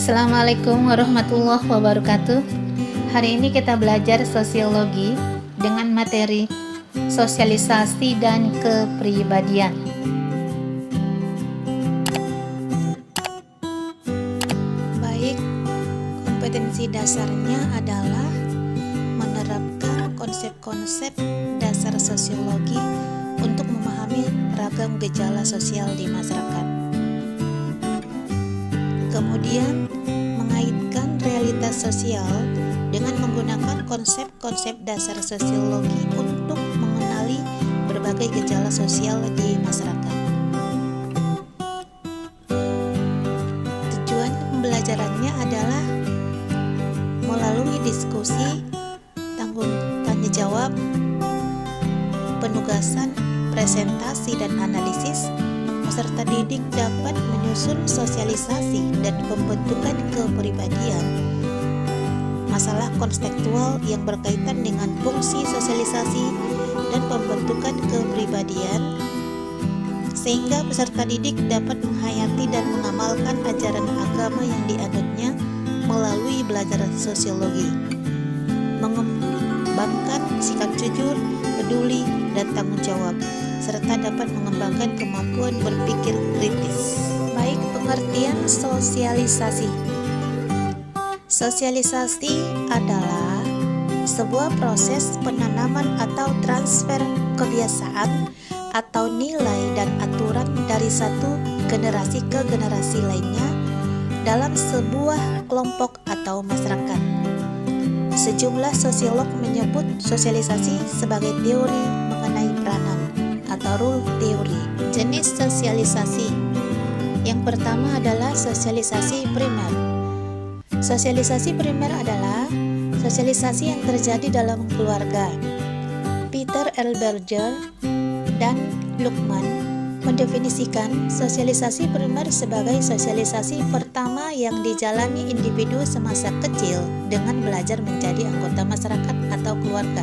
Assalamualaikum warahmatullahi wabarakatuh. Hari ini kita belajar sosiologi dengan materi sosialisasi dan kepribadian. Baik, kompetensi dasarnya adalah menerapkan konsep-konsep dasar sosiologi untuk memahami ragam gejala sosial di masyarakat. Kemudian, mengaitkan realitas sosial dengan menggunakan konsep-konsep dasar sosiologi untuk mengenali berbagai gejala sosial di masyarakat. Tujuan pembelajarannya adalah melalui diskusi, tanya jawab, penugasan, presentasi, dan analisis, peserta didik dapat menyusun sosialisasi dan pembentukan kepribadian, masalah konseptual yang berkaitan dengan fungsi sosialisasi dan pembentukan kepribadian, sehingga peserta didik dapat menghayati dan mengamalkan ajaran agama yang dianutnya melalui belajar sosiologi, mengembangkan sikap jujur, peduli, dan tanggung jawab, serta dapat mengembangkan kemampuan berpikir kritis. Baik, pengertian sosialisasi. Sosialisasi adalah sebuah proses penanaman atau transfer kebiasaan atau nilai dan aturan dari satu generasi ke generasi lainnya dalam sebuah kelompok atau masyarakat. Sejumlah sosiolog menyebut sosialisasi sebagai teori mengenai peranan atau rule theory. Jenis sosialisasi. Yang pertama adalah sosialisasi primer. Sosialisasi primer adalah sosialisasi yang terjadi dalam keluarga. Peter L. Berger dan Luckman mendefinisikan sosialisasi primer sebagai sosialisasi pertama yang dijalani individu semasa kecil dengan belajar menjadi anggota masyarakat atau keluarga.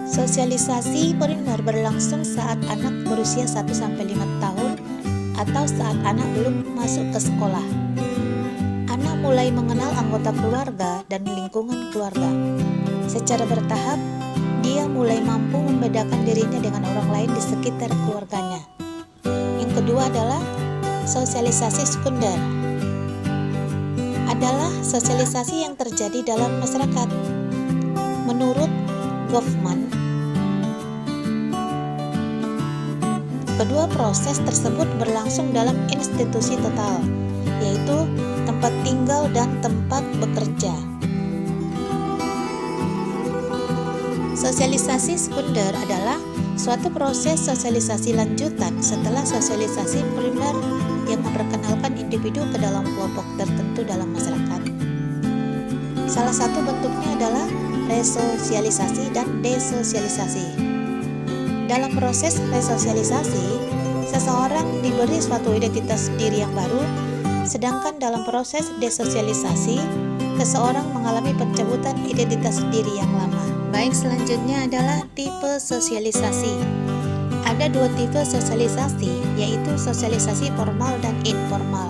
Sosialisasi primer berlangsung saat anak berusia 1-5 tahun atau saat anak belum masuk ke sekolah. Anak mulai mengenal anggota keluarga dan lingkungan keluarga. Secara bertahap, dia mulai mampu membedakan dirinya dengan orang lain di sekitar keluarganya. Yang kedua adalah sosialisasi sekunder. Adalah sosialisasi yang terjadi dalam masyarakat. Menurut Goffman, kedua proses tersebut berlangsung dalam institusi total, yaitu tempat tinggal dan tempat bekerja. Sosialisasi sekunder adalah suatu proses sosialisasi lanjutan setelah sosialisasi primer yang memperkenalkan individu ke dalam kelompok tertentu dalam masyarakat. Salah satu bentuknya adalah resosialisasi dan desosialisasi. Dalam proses resosialisasi, seseorang diberi suatu identitas diri yang baru, sedangkan dalam proses desosialisasi, seseorang mengalami pencabutan identitas diri yang lama. Baik, selanjutnya adalah tipe sosialisasi. Ada dua tipe sosialisasi, yaitu sosialisasi formal dan informal.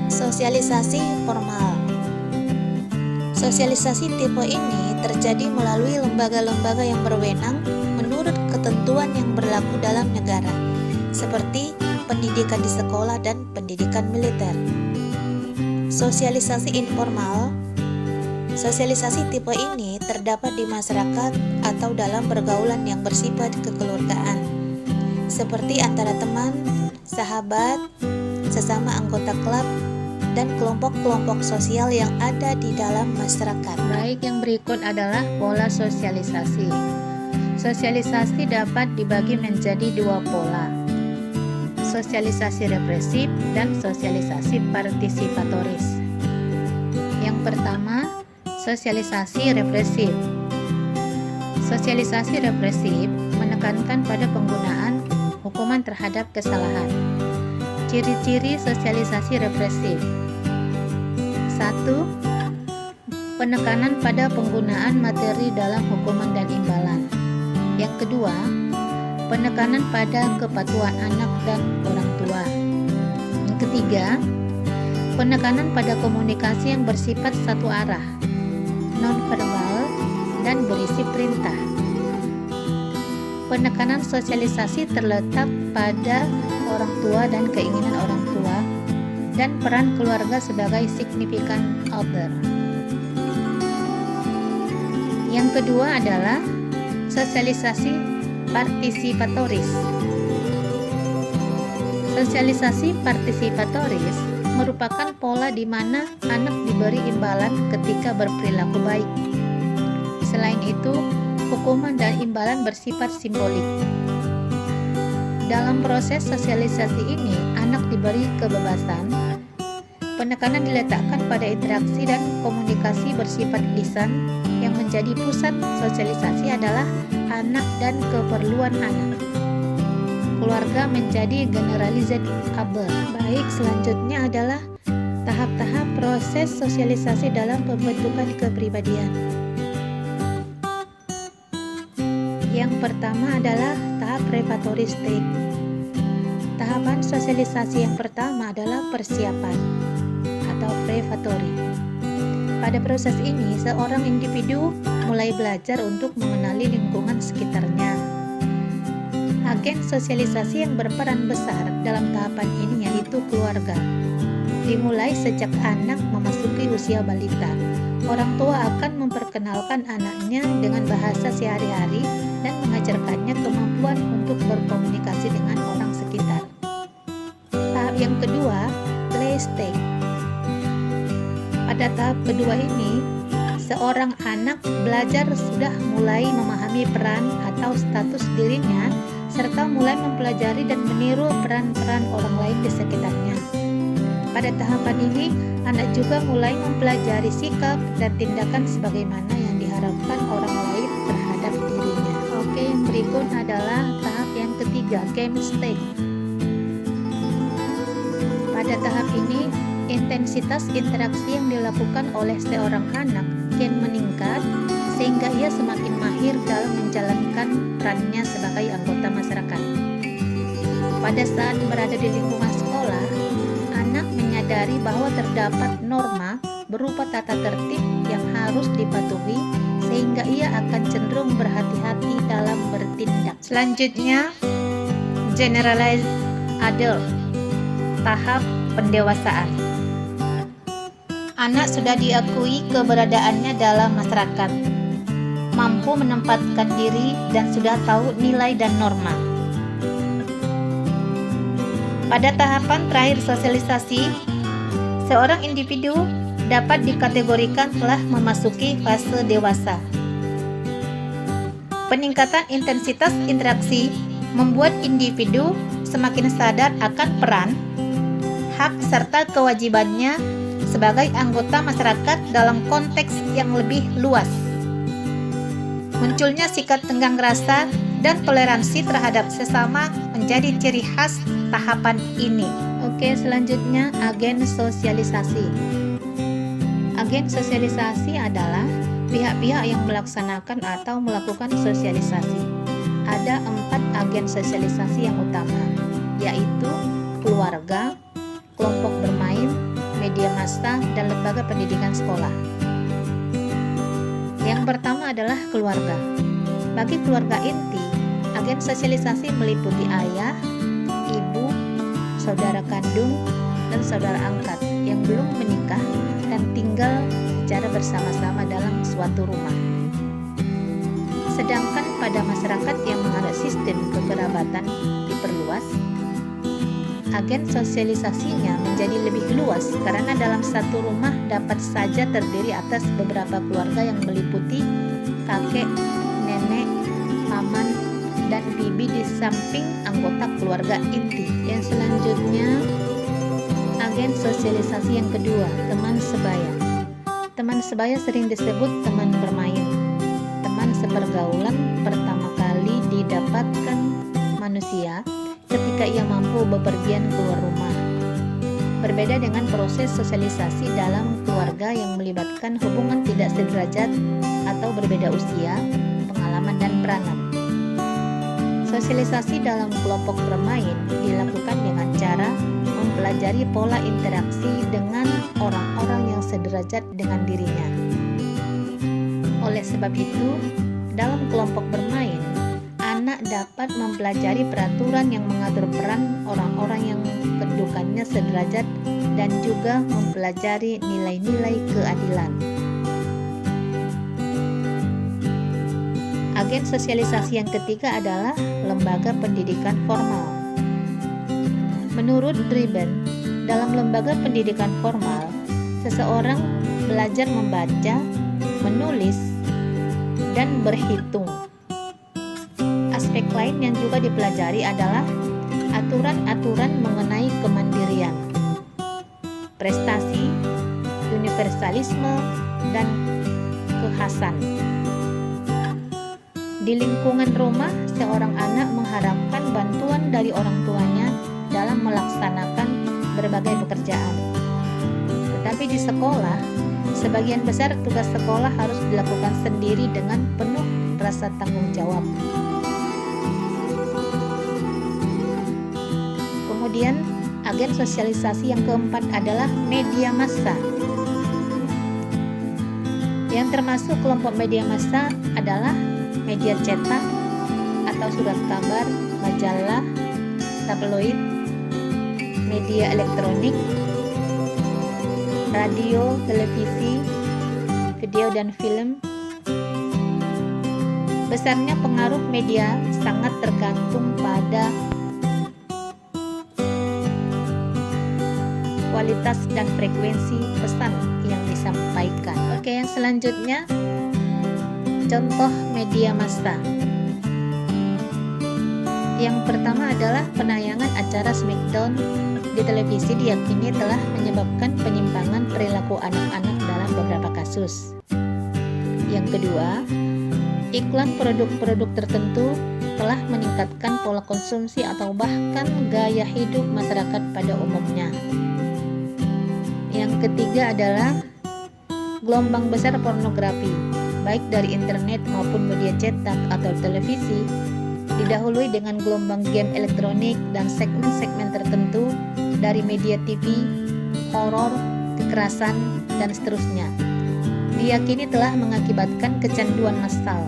Sosialisasi formal. Sosialisasi tipe ini terjadi melalui lembaga-lembaga yang berwenang menurut ketentuan yang berlaku dalam negara, seperti pendidikan di sekolah dan pendidikan militer. Sosialisasi informal. Sosialisasi tipe ini terdapat di masyarakat atau dalam pergaulan yang bersifat kekeluargaan, seperti antara teman, sahabat, sesama anggota klub, dan kelompok-kelompok sosial yang ada di dalam masyarakat. Baik, yang berikut adalah pola sosialisasi. Sosialisasi dapat dibagi menjadi dua pola: sosialisasi represif dan sosialisasi partisipatoris. Yang pertama, sosialisasi represif. Sosialisasi represif menekankan pada penggunaan hukuman terhadap kesalahan. Ciri-ciri sosialisasi represif. 1. Penekanan pada penggunaan materi dalam hukuman dan imbalan. Yang kedua, penekanan pada kepatuhan anak dan orang tua. Yang ketiga, penekanan pada komunikasi yang bersifat satu arah, nonverbal, dan berisi perintah. Penekanan sosialisasi terletak pada orang tua dan keinginan orang tua, dan peran keluarga sebagai significant other. Yang kedua adalah sosialisasi partisipatoris. Sosialisasi partisipatoris merupakan pola di mana anak diberi imbalan ketika berperilaku baik. Selain itu, hukuman dan imbalan bersifat simbolik. Dalam proses sosialisasi ini, anak diberi kebebasan. Penekanan diletakkan pada interaksi dan komunikasi bersifat lisan. Yang menjadi pusat sosialisasi adalah anak dan keperluan anak. Keluarga menjadi generalized other. Baik, selanjutnya adalah tahap-tahap proses sosialisasi dalam pembentukan kepribadian. Yang pertama adalah tahap preparatory stage. Tahapan sosialisasi yang pertama adalah persiapan atau preparatory. Pada proses ini, seorang individu mulai belajar untuk mengenali lingkungan sekitarnya. Agen sosialisasi yang berperan besar dalam tahapan ini yaitu keluarga. Dimulai sejak anak memasuki usia balita. Orang tua akan memperkenalkan anaknya dengan bahasa sehari-hari dan mengajarkannya kemampuan untuk berkomunikasi dengan orang sekitar. Tahap yang kedua, play stage. Pada tahap kedua ini, seorang anak belajar sudah mulai memahami peran atau status dirinya serta mulai mempelajari dan meniru peran-peran orang lain di sekitarnya. Pada tahapan ini, anak juga mulai mempelajari sikap dan tindakan sebagaimana yang diharapkan orang lain terhadap dirinya. Oke, yang berikut adalah tahap yang ketiga, game stage. Pada tahap ini, intensitas interaksi yang dilakukan oleh seorang anak kian meningkat sehingga ia semakin mahir dalam menjalankan perannya sebagai anggota masyarakat. Pada saat berada di lingkungan sekolah, anak menyadari bahwa terdapat norma berupa tata tertib yang harus dipatuhi sehingga ia akan cenderung berhati-hati dalam bertindak. Selanjutnya, generalized adult, tahap pendewasaan. Anak sudah diakui keberadaannya dalam masyarakat, mampu menempatkan diri dan sudah tahu nilai dan norma. Pada tahapan terakhir sosialisasi, seorang individu dapat dikategorikan telah memasuki fase dewasa. Peningkatan intensitas interaksi membuat individu semakin sadar akan peran, hak serta kewajibannya sebagai anggota masyarakat dalam konteks yang lebih luas. Munculnya sikap tenggang rasa dan toleransi terhadap sesama menjadi ciri khas tahapan ini. Oke, selanjutnya agen sosialisasi. Agen sosialisasi adalah pihak-pihak yang melaksanakan atau melakukan sosialisasi. Ada 4 agen sosialisasi yang utama, yaitu keluarga, kelompok bermain, media massa, dan lembaga pendidikan sekolah. Yang pertama adalah keluarga. Bagi keluarga inti, agen sosialisasi meliputi ayah, ibu, saudara kandung, dan saudara angkat yang belum menikah dan tinggal secara bersama-sama dalam suatu rumah. Sedangkan pada masyarakat yang menganut sistem kekerabatan diperluas, agen sosialisasinya menjadi lebih luas karena dalam satu rumah dapat saja terdiri atas beberapa keluarga yang meliputi kakek, nenek, paman, dan bibi di samping anggota keluarga inti. Yang selanjutnya, agen sosialisasi yang kedua, teman sebaya. Teman sebaya sering disebut teman bermain. Teman sepergaulan pertama kali didapatkan manusia ketika ia mampu bepergian keluar rumah. Berbeda dengan proses sosialisasi dalam keluarga yang melibatkan hubungan tidak sederajat atau berbeda usia, pengalaman, dan peranan. Sosialisasi dalam kelompok bermain dilakukan dengan cara mempelajari pola interaksi dengan orang-orang yang sederajat dengan dirinya. Oleh sebab itu, dalam kelompok bermain, anak dapat mempelajari peraturan yang mengatur peran orang-orang yang kedudukannya sederajat dan juga mempelajari nilai-nilai keadilan. Agen sosialisasi yang ketiga adalah lembaga pendidikan formal. Menurut Driben, dalam lembaga pendidikan formal, seseorang belajar membaca, menulis, dan berhitung. Aspek lain yang juga dipelajari adalah aturan-aturan mengenai kemandirian, prestasi, universalisme, dan kekhasan. Di lingkungan rumah, seorang anak mengharapkan bantuan dari orang tuanya dalam melaksanakan berbagai pekerjaan. Tetapi di sekolah, sebagian besar tugas sekolah harus dilakukan sendiri dengan penuh rasa tanggung jawab. Kemudian, agen sosialisasi yang keempat adalah media massa. Yang termasuk kelompok media massa adalah media cetak atau surat kabar, majalah, tabloid, media elektronik, radio, televisi, video dan film. Besarnya pengaruh media sangat tergantung pada kualitas dan frekuensi pesan yang disampaikan. Oke, yang selanjutnya contoh media massa. Yang pertama adalah penayangan acara Smackdown di televisi diyakini telah menyebabkan penyimpangan perilaku anak-anak dalam beberapa kasus. Yang kedua, iklan produk-produk tertentu telah meningkatkan pola konsumsi atau bahkan gaya hidup masyarakat pada umumnya. Yang ketiga adalah gelombang besar pornografi, baik dari internet maupun media cetak atau televisi, didahului dengan gelombang game elektronik dan segmen-segmen tertentu dari media TV, horor, kekerasan, dan seterusnya. Diyakini telah mengakibatkan kecanduan massal,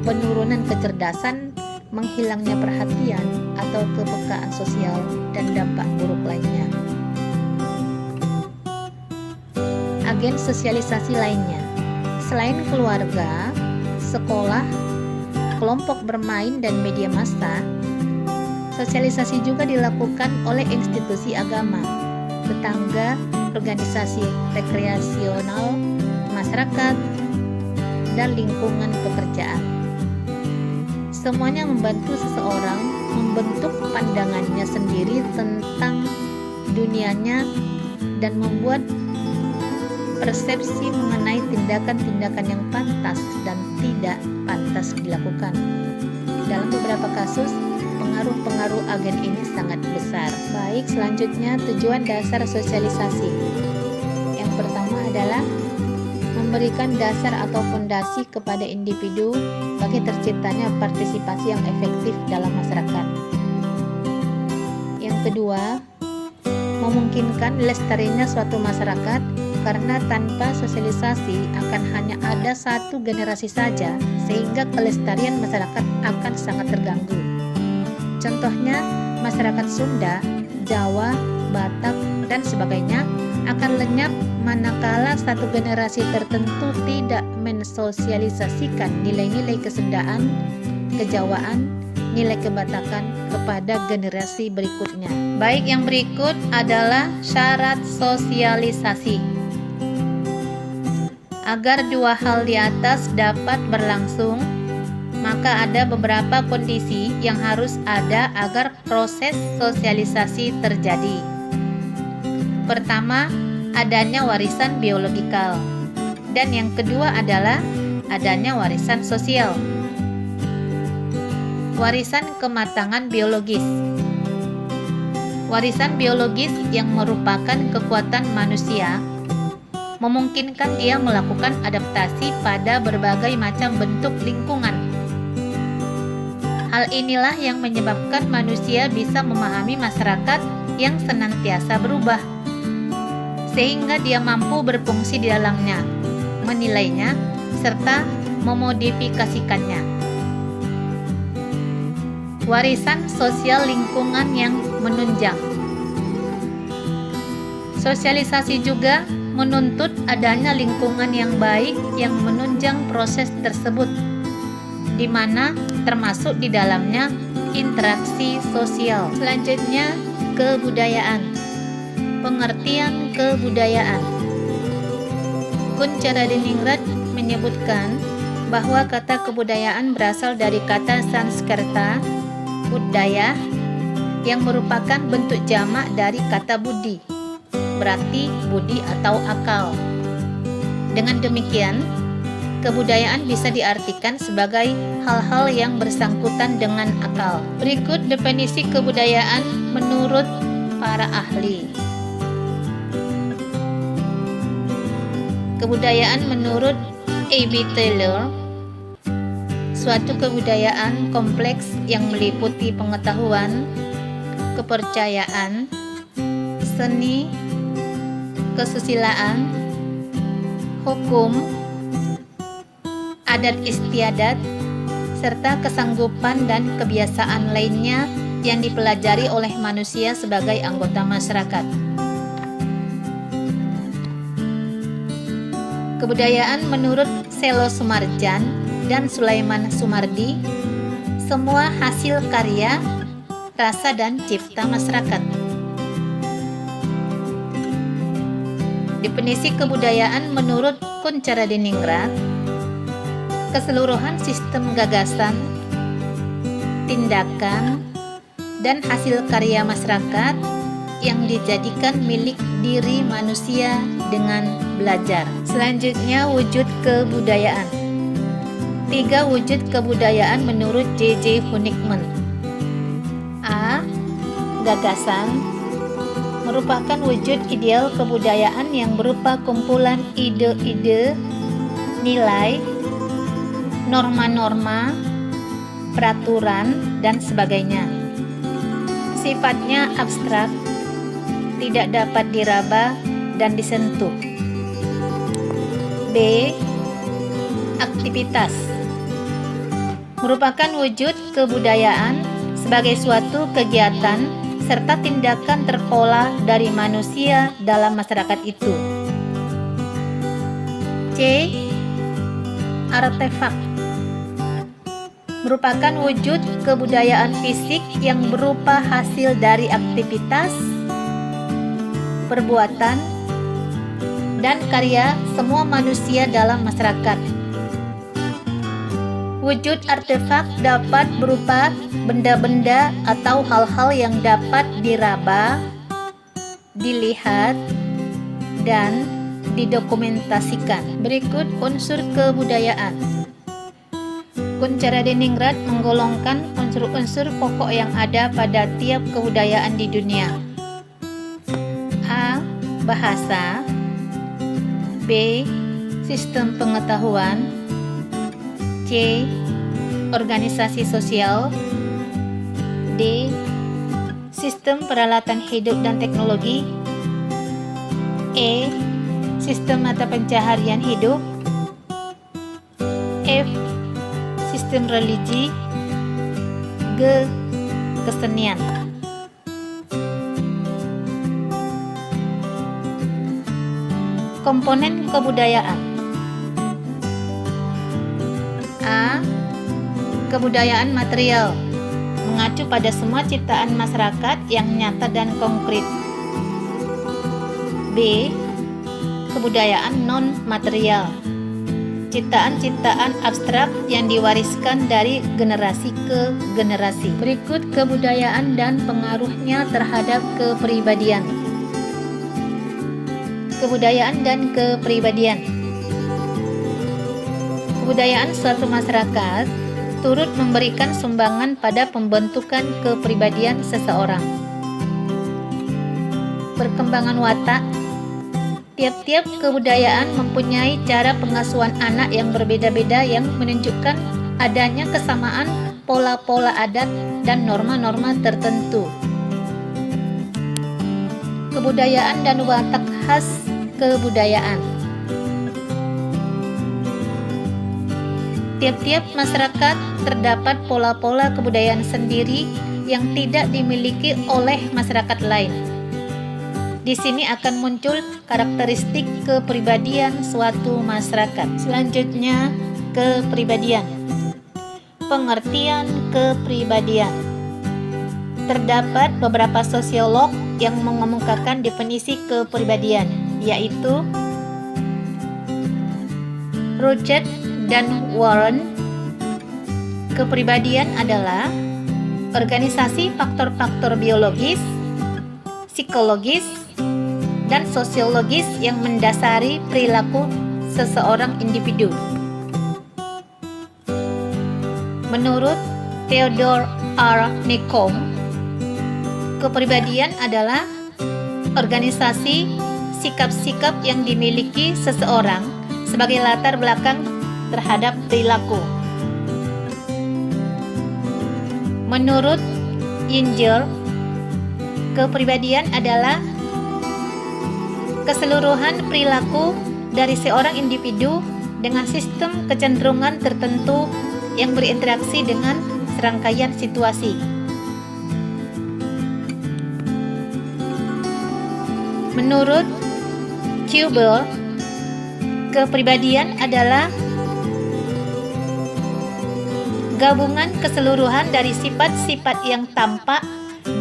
penurunan kecerdasan, menghilangnya perhatian atau kepekaan sosial, dan dampak buruk lainnya. Agen sosialisasi lainnya, selain keluarga, sekolah, kelompok bermain, dan media massa, sosialisasi juga dilakukan oleh institusi agama, tetangga, organisasi rekreasional, masyarakat, dan lingkungan pekerjaan. Semuanya membantu seseorang membentuk pandangannya sendiri tentang dunianya dan membuat persepsi mengenai tindakan-tindakan yang pantas dan tidak pantas dilakukan. Dalam beberapa kasus, pengaruh-pengaruh agen ini sangat besar. Baik, selanjutnya tujuan dasar sosialisasi. Yang pertama adalah memberikan dasar atau fondasi kepada individu bagi terciptanya partisipasi yang efektif dalam masyarakat. Yang kedua, memungkinkan lestarinya suatu masyarakat, karena tanpa sosialisasi akan hanya ada satu generasi saja, sehingga kelestarian masyarakat akan sangat terganggu. Contohnya, masyarakat Sunda, Jawa, Batak, dan sebagainya akan lenyap manakala satu generasi tertentu tidak mensosialisasikan nilai-nilai kesundaan, kejawaan, nilai kebatakan kepada generasi berikutnya. Baik, yang berikut adalah syarat sosialisasi. Agar dua hal di atas dapat berlangsung, maka ada beberapa kondisi yang harus ada agar proses sosialisasi terjadi. Pertama, adanya warisan biologikal, dan yang kedua adalah adanya warisan sosial. Warisan kematangan biologis. Warisan biologis yang merupakan kekuatan manusia memungkinkan dia melakukan adaptasi pada berbagai macam bentuk lingkungan. Hal inilah yang menyebabkan manusia bisa memahami masyarakat yang senantiasa berubah, sehingga dia mampu berfungsi di dalamnya, menilainya, serta memodifikasikannya. Warisan sosial lingkungan yang menunjang. Sosialisasi juga menuntut adanya lingkungan yang baik yang menunjang proses tersebut, di mana termasuk di dalamnya interaksi sosial. Selanjutnya, kebudayaan. Pengertian kebudayaan. Kuncaradeningrat menyebutkan bahwa kata kebudayaan berasal dari kata Sanskerta budaya yang merupakan bentuk jamak dari kata budi, berarti budi atau akal. Dengan demikian, kebudayaan bisa diartikan sebagai hal-hal yang bersangkutan dengan akal. Berikut definisi kebudayaan menurut para ahli. Kebudayaan menurut A.B. Taylor, suatu kebudayaan kompleks yang meliputi pengetahuan, kepercayaan, seni, kesusilaan, hukum, adat istiadat, serta kesanggupan dan kebiasaan lainnya yang dipelajari oleh manusia sebagai anggota masyarakat. Kebudayaan menurut Selo Sumarjan dan Sulaiman Sumardi, semua hasil karya, rasa dan cipta masyarakat. Definisi kebudayaan menurut Kuncaradeningrat, keseluruhan sistem gagasan, tindakan, dan hasil karya masyarakat yang dijadikan milik diri manusia dengan belajar. Selanjutnya, wujud kebudayaan. 3 wujud kebudayaan menurut J.J. Hunigman. A. Gagasan merupakan wujud ideal kebudayaan yang berupa kumpulan ide-ide, nilai, norma-norma, peraturan, dan sebagainya. Sifatnya abstrak, tidak dapat diraba dan disentuh. B. Aktivitas merupakan wujud kebudayaan sebagai suatu kegiatan serta tindakan terpola dari manusia dalam masyarakat itu. C. Artefak merupakan wujud kebudayaan fisik yang berupa hasil dari aktivitas, perbuatan, dan karya semua manusia dalam masyarakat. Wujud artefak dapat berupa benda-benda atau hal-hal yang dapat diraba, dilihat, dan didokumentasikan. Berikut unsur kebudayaan. Kuncaradeningrat menggolongkan unsur-unsur pokok yang ada pada tiap kebudayaan di dunia. A. Bahasa. B. Sistem pengetahuan. C. Organisasi sosial. D. Sistem peralatan hidup dan teknologi. E. Sistem mata pencaharian hidup. F. Sistem religi. G. Kesenian. Komponen kebudayaan. A. Kebudayaan material, mengacu pada semua ciptaan masyarakat yang nyata dan konkret. B. Kebudayaan non-material, ciptaan-ciptaan abstrak yang diwariskan dari generasi ke generasi. Berikut kebudayaan dan pengaruhnya terhadap kepribadian. Kebudayaan dan kepribadian. Kebudayaan suatu masyarakat turut memberikan sumbangan pada pembentukan kepribadian seseorang. Perkembangan watak. Tiap-tiap kebudayaan mempunyai cara pengasuhan anak yang berbeda-beda yang menunjukkan adanya kesamaan pola-pola adat dan norma-norma tertentu. Kebudayaan dan watak khas kebudayaan. Tiap-tiap masyarakat terdapat pola-pola kebudayaan sendiri yang tidak dimiliki oleh masyarakat lain. Di sini akan muncul karakteristik kepribadian suatu masyarakat. Selanjutnya, kepribadian. Pengertian kepribadian. Terdapat beberapa sosiolog yang mengemukakan definisi kepribadian, yaitu Roget dan Warren. Kepribadian adalah organisasi faktor-faktor biologis, psikologis, dan sosiologis yang mendasari perilaku seseorang individu. Menurut Theodore R. Nicom, kepribadian adalah organisasi sikap-sikap yang dimiliki seseorang sebagai latar belakang terhadap perilaku. Menurut Inger, kepribadian adalah keseluruhan perilaku dari seorang individu dengan sistem kecenderungan tertentu yang berinteraksi dengan serangkaian situasi. Menurut Kuebel, kepribadian adalah gabungan keseluruhan dari sifat-sifat yang tampak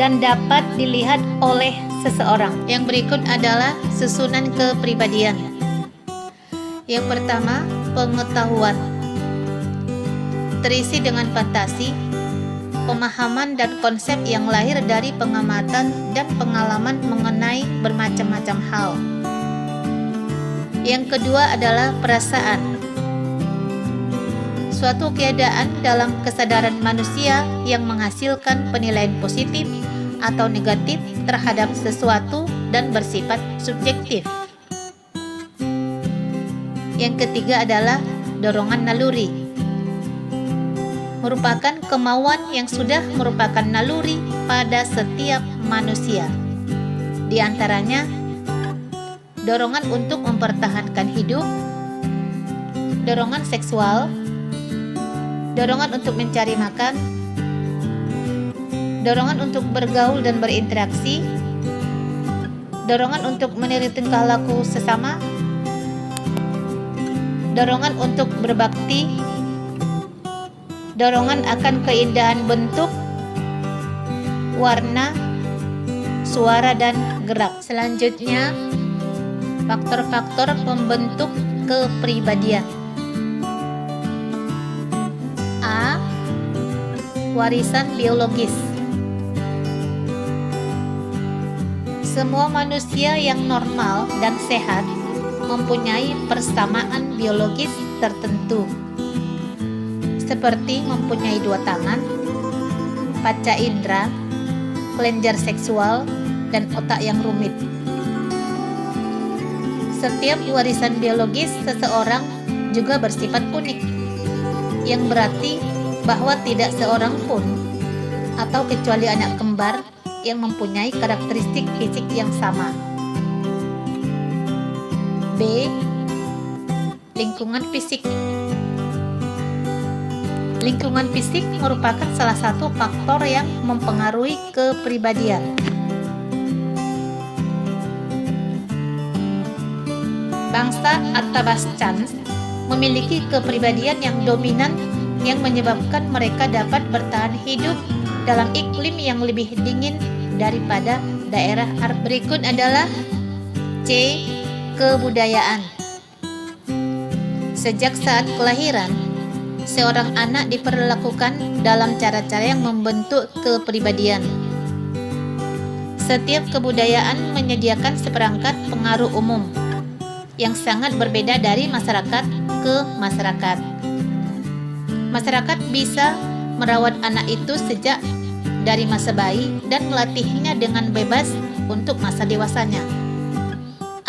dan dapat dilihat oleh seseorang. Yang berikut adalah susunan kepribadian. Yang pertama, pengetahuan. Terisi dengan fantasi, pemahaman dan konsep yang lahir dari pengamatan dan pengalaman mengenai bermacam-macam hal. Yang kedua adalah perasaan. Suatu keadaan dalam kesadaran manusia yang menghasilkan penilaian positif atau negatif terhadap sesuatu dan bersifat subjektif. Yang ketiga adalah dorongan naluri. Merupakan kemauan yang sudah merupakan naluri pada setiap manusia. Di antaranya, dorongan untuk mempertahankan hidup, dorongan seksual, dorongan untuk mencari makan, dorongan untuk bergaul dan berinteraksi, dorongan untuk meniru tingkah laku sesama, dorongan untuk berbakti, dorongan akan keindahan bentuk, warna, suara, dan gerak. Selanjutnya, faktor-faktor pembentuk kepribadian. A. Warisan biologis. Semua manusia yang normal dan sehat mempunyai persamaan biologis tertentu, seperti mempunyai dua tangan, panca indera, kelenjar seksual, dan otak yang rumit. Setiap warisan biologis seseorang juga bersifat unik, yang berarti bahwa tidak seorang pun, atau kecuali anak kembar, yang mempunyai karakteristik fisik yang sama. B. Lingkungan fisik. Lingkungan fisik merupakan salah satu faktor yang mempengaruhi kepribadian. Bangsa Athabascans memiliki kepribadian yang dominan yang menyebabkan mereka dapat bertahan hidup dalam iklim yang lebih dingin daripada daerah Arab. Berikut adalah C. Kebudayaan. Sejak saat kelahiran, seorang anak diperlakukan dalam cara-cara yang membentuk kepribadian. Setiap kebudayaan menyediakan seperangkat pengaruh umum yang sangat berbeda dari masyarakat ke masyarakat. Masyarakat bisa merawat anak itu sejak dari masa bayi dan melatihnya dengan bebas untuk masa dewasanya.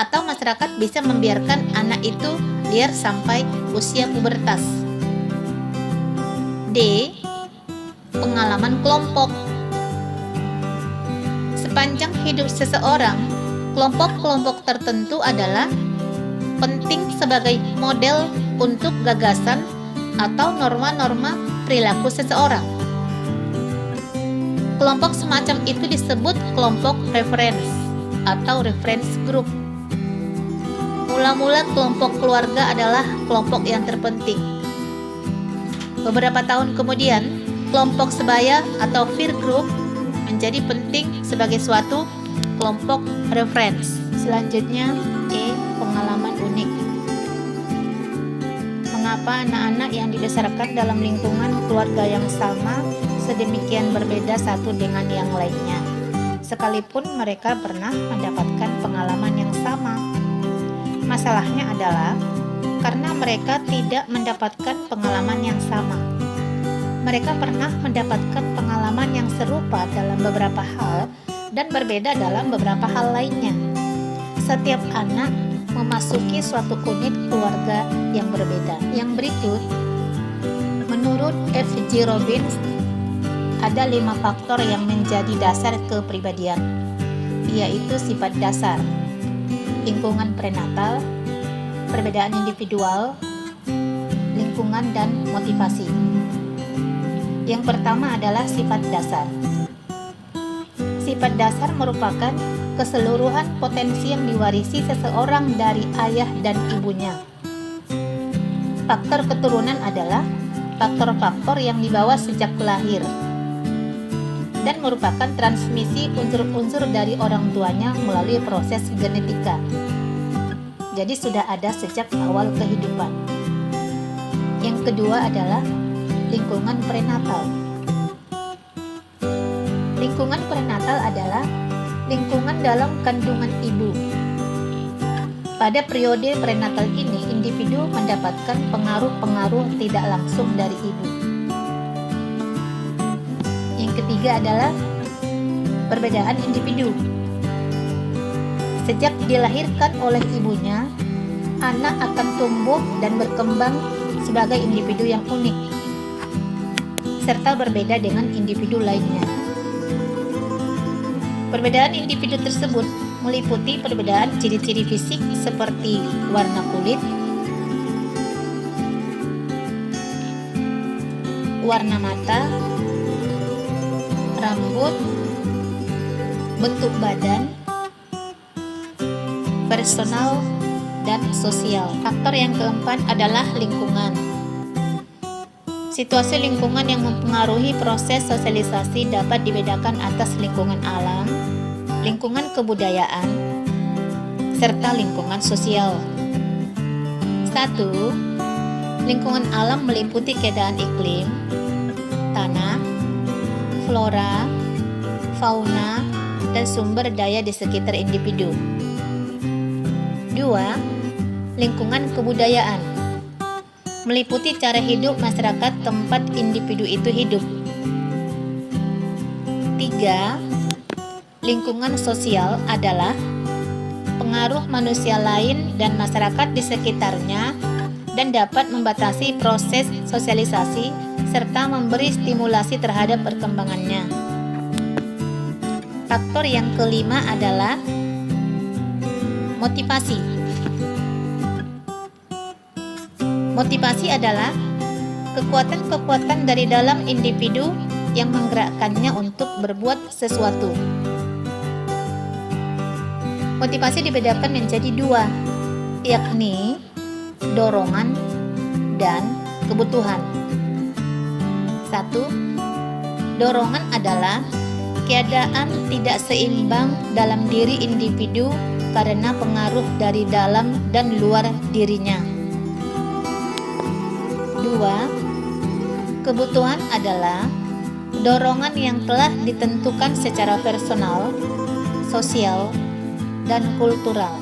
Atau masyarakat bisa membiarkan anak itu liar sampai usia pubertas. D. pengalaman kelompok. Sepanjang hidup seseorang, kelompok-kelompok tertentu adalah penting sebagai model untuk gagasan atau norma-norma perilaku seseorang. Kelompok semacam itu disebut kelompok reference atau reference group. Mula-mula kelompok keluarga adalah kelompok yang terpenting. Beberapa tahun kemudian, kelompok sebaya atau peer group menjadi penting sebagai suatu kelompok reference. Selanjutnya, pengalaman unik. Mengapa anak-anak yang dibesarkan dalam lingkungan keluarga yang sama sedemikian berbeda satu dengan yang lainnya, sekalipun mereka pernah mendapatkan pengalaman yang sama? Masalahnya adalah karena mereka tidak mendapatkan pengalaman yang sama. Mereka pernah mendapatkan pengalaman yang serupa dalam beberapa hal dan berbeda dalam beberapa hal lainnya. Setiap anak memasuki suatu unit keluarga yang berbeda. Yang berikut, menurut F.G. Robbins, ada 5 faktor yang menjadi dasar kepribadian, yaitu sifat dasar, lingkungan prenatal, perbedaan individual, lingkungan, dan motivasi. Yang pertama adalah sifat dasar. Sifat dasar merupakan keseluruhan potensi yang diwarisi seseorang dari ayah dan ibunya. Faktor keturunan adalah faktor-faktor yang dibawa sejak lahir dan merupakan transmisi unsur-unsur dari orang tuanya melalui proses genetika. Jadi sudah ada sejak awal kehidupan. Yang kedua adalah lingkungan prenatal. Lingkungan prenatal adalah lingkungan dalam kandungan ibu. Pada periode prenatal ini, individu mendapatkan pengaruh-pengaruh tidak langsung dari ibu. Yang ketiga adalah perbedaan individu. Sejak dilahirkan oleh ibunya, anak akan tumbuh dan berkembang sebagai individu yang unik, serta berbeda dengan individu lainnya. Perbedaan individu tersebut meliputi perbedaan ciri-ciri fisik seperti warna kulit, warna mata, rambut, bentuk badan, personal, dan sosial. Faktor yang keempat adalah lingkungan. Situasi lingkungan yang mempengaruhi proses sosialisasi dapat dibedakan atas lingkungan alam, lingkungan kebudayaan, serta lingkungan sosial. 1. Lingkungan alam meliputi keadaan iklim, tanah, flora, fauna, dan sumber daya di sekitar individu. 2. Lingkungan kebudayaan meliputi cara hidup masyarakat tempat individu itu hidup. 3. Lingkungan sosial adalah pengaruh manusia lain dan masyarakat di sekitarnya dan dapat membatasi proses sosialisasi serta memberi stimulasi terhadap perkembangannya. Faktor yang kelima adalah motivasi. Motivasi adalah kekuatan-kekuatan dari dalam individu yang menggerakkannya untuk berbuat sesuatu. Motivasi dibedakan menjadi 2, yakni dorongan dan kebutuhan. 1. Dorongan adalah keadaan tidak seimbang dalam diri individu karena pengaruh dari dalam dan luar dirinya. 2. Kebutuhan adalah dorongan yang telah ditentukan secara personal, sosial, dan kultural.